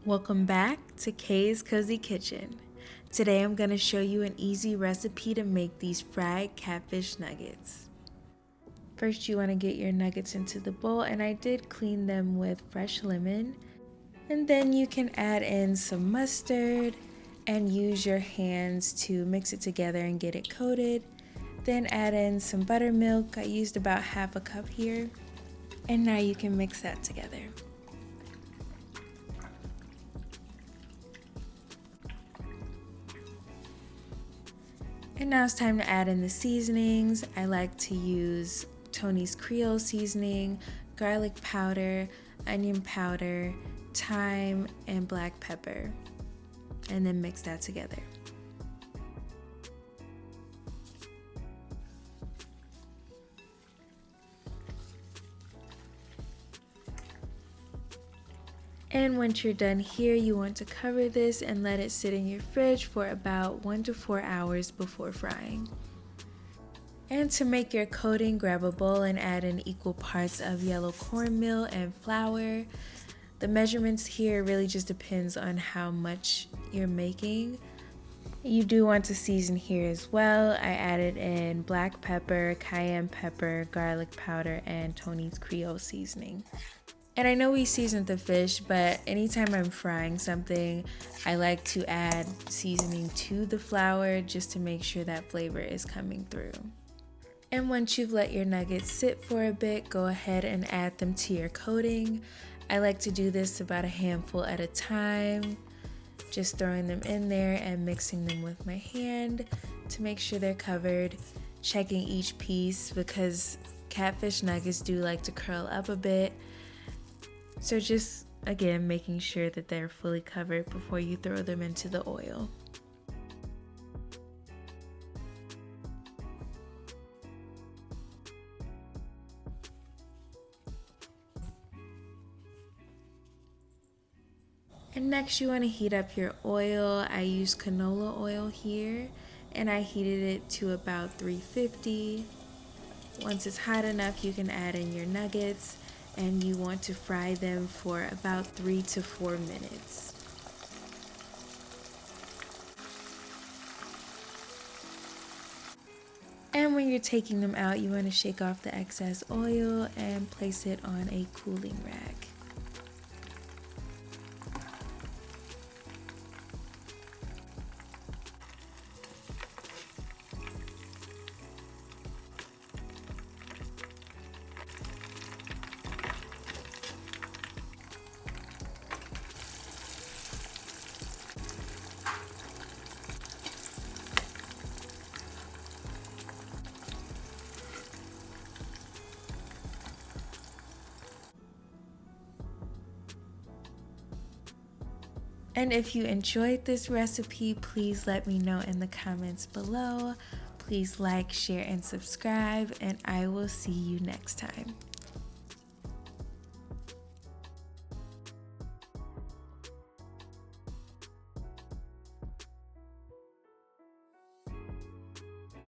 Welcome back to Kay's Cozy Kitchen. Today I'm going to show you an easy recipe to make these fried catfish nuggets. First you want to get your nuggets into the bowl, and I did clean them with fresh lemon. And then you can add in some mustard and use your hands to mix it together and get it coated. Then add in some buttermilk. I used about half a cup here. And now you can mix that together. And now it's time to add in the seasonings. I like to use Tony's Creole seasoning, garlic powder, onion powder, thyme, and black pepper. And then mix that together. And once you're done here, you want to cover this and let it sit in your fridge for about 1 to 4 hours before frying. And to make your coating, grab a bowl and add in equal parts of yellow cornmeal and flour. The measurements here really just depends on how much you're making. You do want to season here as well. I added in black pepper, cayenne pepper, garlic powder, and Tony's Creole seasoning. And I know we seasoned the fish, but anytime I'm frying something, I like to add seasoning to the flour just to make sure that flavor is coming through. And once you've let your nuggets sit for a bit, go ahead and add them to your coating. I like to do this about a handful at a time, just throwing them in there and mixing them with my hand to make sure they're covered, checking each piece because catfish nuggets do like to curl up a bit. So just, again, making sure that they're fully covered before you throw them into the oil. And next you want to heat up your oil. I use canola oil here, and I heated it to about 350. Once it's hot enough, you can add in your nuggets. And you want to fry them for about 3 to 4 minutes. And when you're taking them out, you want to shake off the excess oil and place it on a cooling rack. And if you enjoyed this recipe, please let me know in the comments below. Please like, share, and subscribe, and I will see you next time.